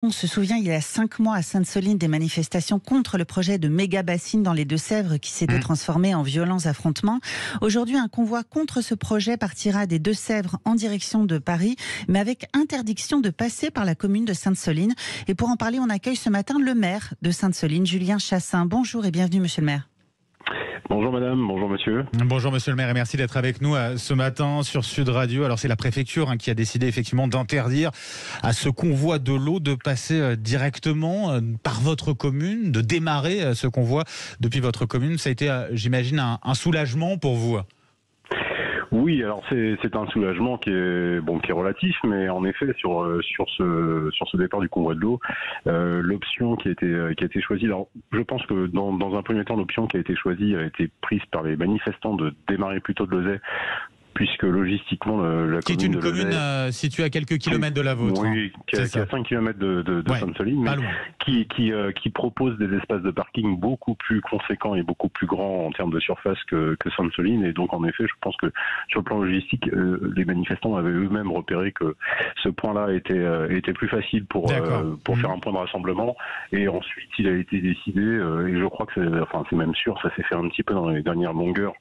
On se souvient, il y a 5 mois à Sainte-Soline, des manifestations contre le projet de méga-bassine dans les Deux-Sèvres qui s'était transformé en violents affrontements. Aujourd'hui, un convoi contre ce projet partira des Deux-Sèvres en direction de Paris, mais avec interdiction de passer par la commune de Sainte-Soline. Et pour en parler, on accueille ce matin le maire de Sainte-Soline, Julien Chassin. Bonjour et bienvenue, monsieur le maire. Bonjour madame, bonjour monsieur. Bonjour monsieur le maire et merci d'être avec nous ce matin sur Sud Radio. Alors c'est la préfecture qui a décidé effectivement d'interdire à ce convoi de l'eau de passer directement par votre commune, de démarrer ce convoi depuis votre commune. Ça a été, j'imagine, un soulagement pour vous. Oui, alors c'est un soulagement qui est relatif, mais en effet sur ce départ du convoi de l'eau, l'option qui a été choisie. Alors je pense que dans un premier temps, l'option qui a été choisie a été prise par les manifestants de démarrer plutôt de Lozay, puisque logistiquement la qui est une commune située à quelques kilomètres de la vôtre. Oui, qui est à 5 km de Sainte-Soline, mais qui propose des espaces de parking beaucoup plus conséquents et beaucoup plus grands en termes de surface que Sainte-Soline. Et donc en effet, je pense que sur le plan logistique, les manifestants avaient eux-mêmes repéré que ce point-là était plus facile pour faire un point de rassemblement. Et ensuite, il a été décidé, et je crois que c'est même sûr, ça s'est fait un petit peu dans les dernières longueurs.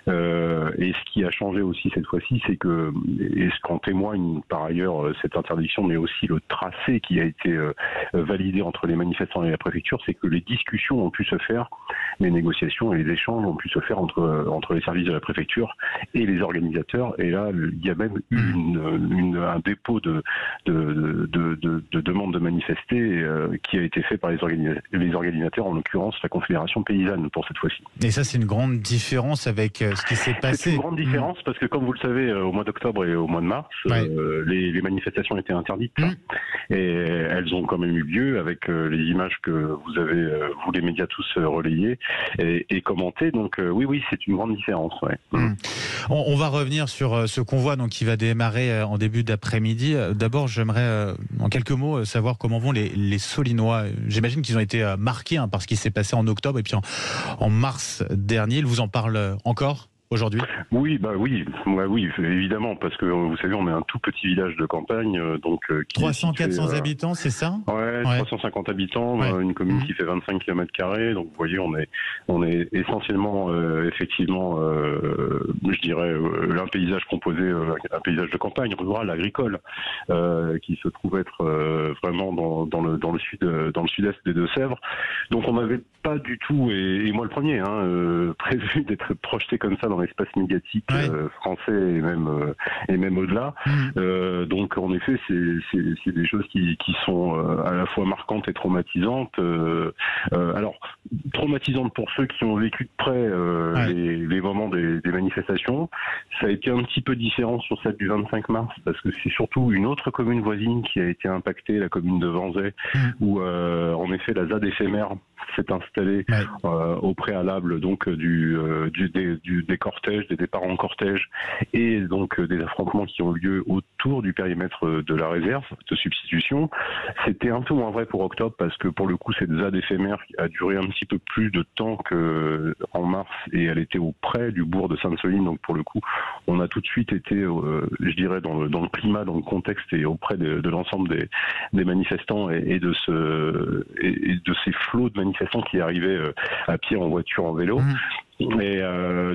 Et ce qui a changé aussi cette fois-ci, c'est que, et ce qu'en témoigne par ailleurs cette interdiction, mais aussi le tracé qui a été validé entre les manifestants et la préfecture, c'est que les discussions ont pu se faire, les négociations et les échanges ont pu se faire entre les services de la préfecture et les organisateurs. Et là, il y a même eu un dépôt de demande de manifester qui a été fait par les organisateurs, en l'occurrence la Confédération paysanne pour cette fois-ci. Et ça, c'est une grande différence avec ce qui s'est passé. C'est une grande différence parce que, comme vous le savez, au mois d'octobre et au mois de mars, les manifestations étaient interdites. Et elles ont quand même eu lieu avec les images que vous avez, vous les médias tous relayées et commentées. Donc oui, c'est une grande différence. On va revenir sur ce convoi qui va démarrer en début d'après-midi. D'abord, j'aimerais en quelques mots savoir comment vont les Solinois. J'imagine qu'ils ont été marqués par ce qui s'est passé en octobre et puis en mars dernier. Ils vous en parlent encore aujourd'hui? Oui, évidemment, parce que vous savez, on est un tout petit village de campagne, donc 300-400 habitants, c'est ça? Ouais, 350 habitants, une commune qui fait 25 km². Donc vous voyez, on est essentiellement, effectivement, je dirais, un paysage composé, un paysage de campagne, rural, agricole, qui se trouve être vraiment dans le sud-est des Deux-Sèvres. Donc on n'avait pas du tout, et moi le premier, prévu d'être projeté comme ça dans l'espace médiatique français et même au-delà. Donc en effet, c'est des choses qui sont à la fois marquantes et traumatisantes. Alors traumatisantes pour ceux qui ont vécu de près les moments des manifestations. Ça a été un petit peu différent sur celle du 25 mars parce que c'est surtout une autre commune voisine qui a été impactée, la commune de Vanzay, où en effet la ZAD éphémère s'est installée au préalable donc des cortèges, des départs en cortège et donc des affrontements qui ont lieu autour du périmètre de la réserve de substitution. C'était un peu moins vrai pour octobre parce que pour le coup cette ZAD éphémère a duré un petit peu plus de temps qu'en mars et elle était auprès du bourg de Sainte-Soline. Donc pour le coup on a tout de suite été je dirais dans le climat, dans le contexte et auprès de l'ensemble des manifestants et de ces flots de manifestants qui arrivaient à pied, en voiture, en vélo. Et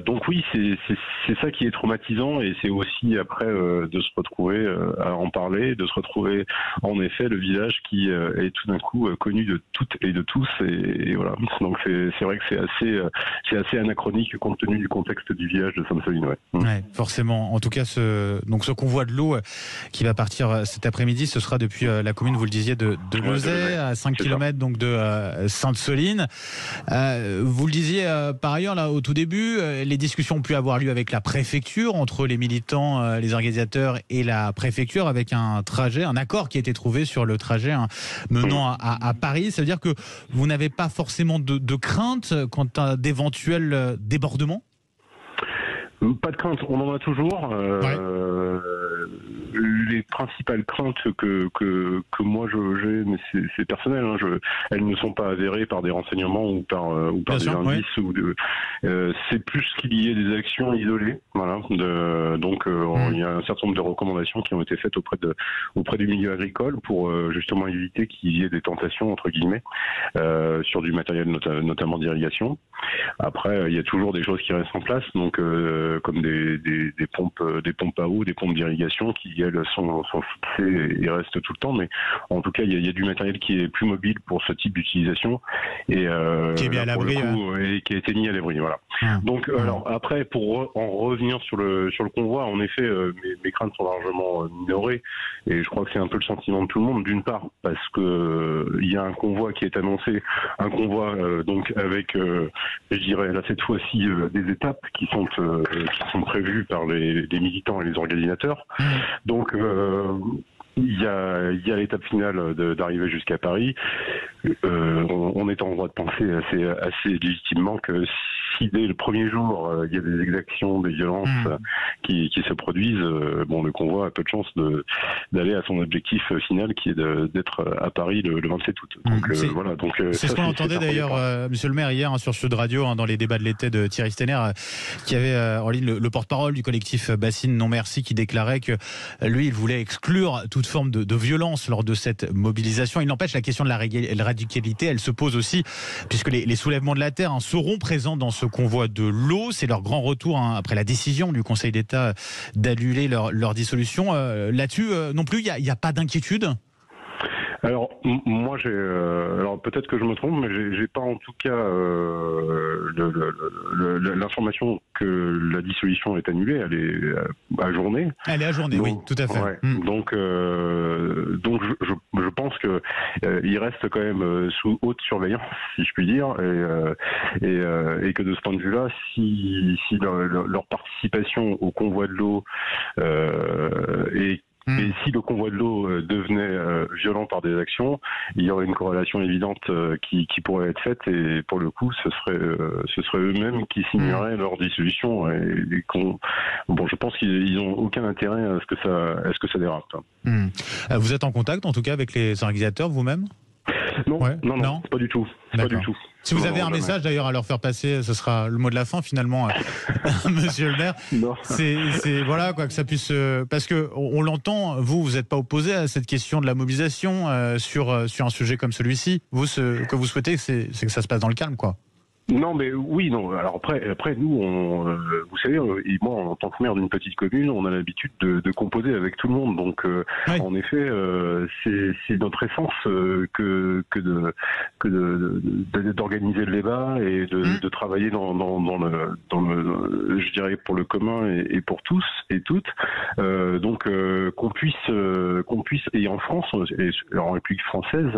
donc oui, c'est ça qui est traumatisant et c'est aussi après de se retrouver à en parler, de se retrouver en effet le village qui est tout d'un coup connu de toutes et de tous et voilà. Donc c'est vrai que c'est assez anachronique compte tenu du contexte du village de Sainte-Soline. Ouais, forcément. En tout cas, ce convoi de l'eau qui va partir cet après-midi, ce sera depuis la commune, vous le disiez, de Lozay, à 5 km donc de Sainte-Soline. Vous le disiez par ailleurs là au tout début, les discussions ont pu avoir lieu avec la préfecture, entre les militants, les organisateurs et la préfecture, avec un accord qui a été trouvé sur le trajet menant à Paris. Ça veut dire que vous n'avez pas forcément de crainte quant à d'éventuels débordements? Pas de crainte, on en a toujours. les principales craintes que moi j'ai, mais c'est personnel, hein, elles ne sont pas avérées par des renseignements ou par des indices, c'est plus qu'il y ait des actions isolées, voilà. Donc il y a un certain nombre de recommandations qui ont été faites auprès du milieu agricole pour justement éviter qu'il y ait des tentations entre guillemets sur du matériel notamment d'irrigation. Après, il y a toujours des choses qui restent en place, donc comme des pompes à eau, des pompes d'irrigation qui elles sont fixées et restent tout le temps. Mais en tout cas, il y a du matériel qui est plus mobile pour ce type d'utilisation et qui est bien à l'abri, et qui a été mis à l'abri. Voilà. Donc, alors après, pour en revenir sur le convoi, en effet, mes craintes sont largement minorées et je crois que c'est un peu le sentiment de tout le monde. D'une part, parce que il y a un convoi qui est annoncé, un convoi donc avec je dirais là cette fois-ci des étapes qui sont prévues par les militants et les organisateurs. Donc il y a l'étape finale d'arriver jusqu'à Paris. On est en droit de penser assez légitimement que si dès le premier jour il y a des exactions, des violences qui se produisent, le convoi a peu de chances d'aller à son objectif final qui est d'être à Paris le 27 août. Donc voilà. Donc c'est ce qu'on entendait d'ailleurs, Monsieur le Maire, hier sur Sud Radio, dans les débats de l'été de Thierry Stenner, qui avait en ligne le porte-parole du collectif Bassine Non Merci, qui déclarait que lui, il voulait exclure toute forme de violence lors de cette mobilisation. Il n'empêche, la question de la radicalité, elle se pose aussi, puisque les soulèvements de la terre seront présents dans ce convoi de l'eau. C'est leur grand retour après la décision du Conseil d'État d'annuler leur dissolution. Là-dessus, non plus, il n'y a pas d'inquiétude? Alors moi alors peut-être que je me trompe, mais j'ai pas en tout cas l'information que la dissolution est annulée. Elle est ajournée. Elle est ajournée, donc, oui, tout à fait. Ouais, donc je pense que il reste quand même sous haute surveillance, si je puis dire, et que de ce point de vue-là, si leur participation au convoi de l'eau et si le convoi de l'eau devenait violent par des actions, il y aurait une corrélation évidente qui pourrait être faite, et pour le coup, ce serait eux-mêmes qui signeraient leur dissolution. Je pense qu'ils n'ont aucun intérêt à ce que ça dérape. Vous êtes en contact, en tout cas, avec les organisateurs vous-même? Non, pas du tout. Pas du tout. Si vous avez un message d'ailleurs à leur faire passer, ce sera le mot de la fin finalement, Monsieur le Maire. C'est voilà quoi, que ça puisse, parce que on l'entend, vous n'êtes pas opposé à cette question de la mobilisation sur un sujet comme celui-ci. Vous, ce que vous souhaitez, c'est que ça se passe dans le calme, quoi. Non, mais oui, non. Alors après, nous, vous savez, et moi, en tant que maire d'une petite commune, on a l'habitude de composer avec tout le monde. Donc, en effet, c'est notre essence d'organiser le débat et de travailler dans le, je dirais, pour le commun et pour tous et toutes. Donc, qu'on puisse, et en France, et en République française,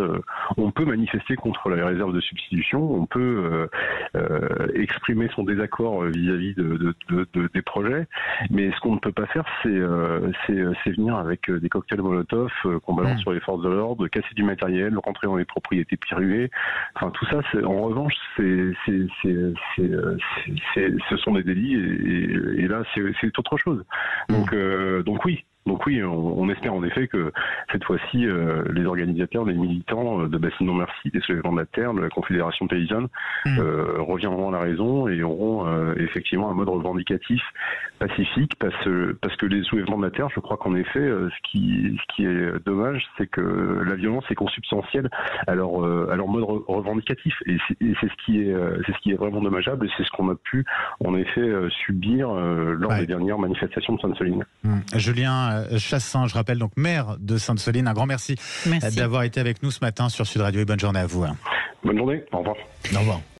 on peut manifester contre la réserve de substitution. On peut exprimer son désaccord vis-à-vis des projets, mais ce qu'on ne peut pas faire, c'est venir avec des cocktails Molotov qu'on balance sur les forces de l'ordre, casser du matériel, rentrer dans les propriétés privées. Enfin, tout ça, en revanche, ce sont des délits, et là, c'est autre chose. Donc oui. Donc oui, on espère en effet que cette fois-ci, les organisateurs, les militants de Bassine Non Merci, des Soulèvements de la Terre, de la Confédération Paysanne, reviendront à la raison et auront effectivement un mode revendicatif pacifique, parce que les Soulèvements de la Terre, je crois qu'en effet, ce qui est dommage, c'est que la violence est consubstantielle à leur mode revendicatif, et c'est ce qui est vraiment dommageable, et c'est ce qu'on a pu en effet subir lors des dernières manifestations de Sainte-Soline. Julien Chassin, je rappelle, donc maire de Sainte-Soline, un grand merci d'avoir été avec nous ce matin sur Sud Radio, et bonne journée à vous. Bonne journée, au revoir. Au revoir.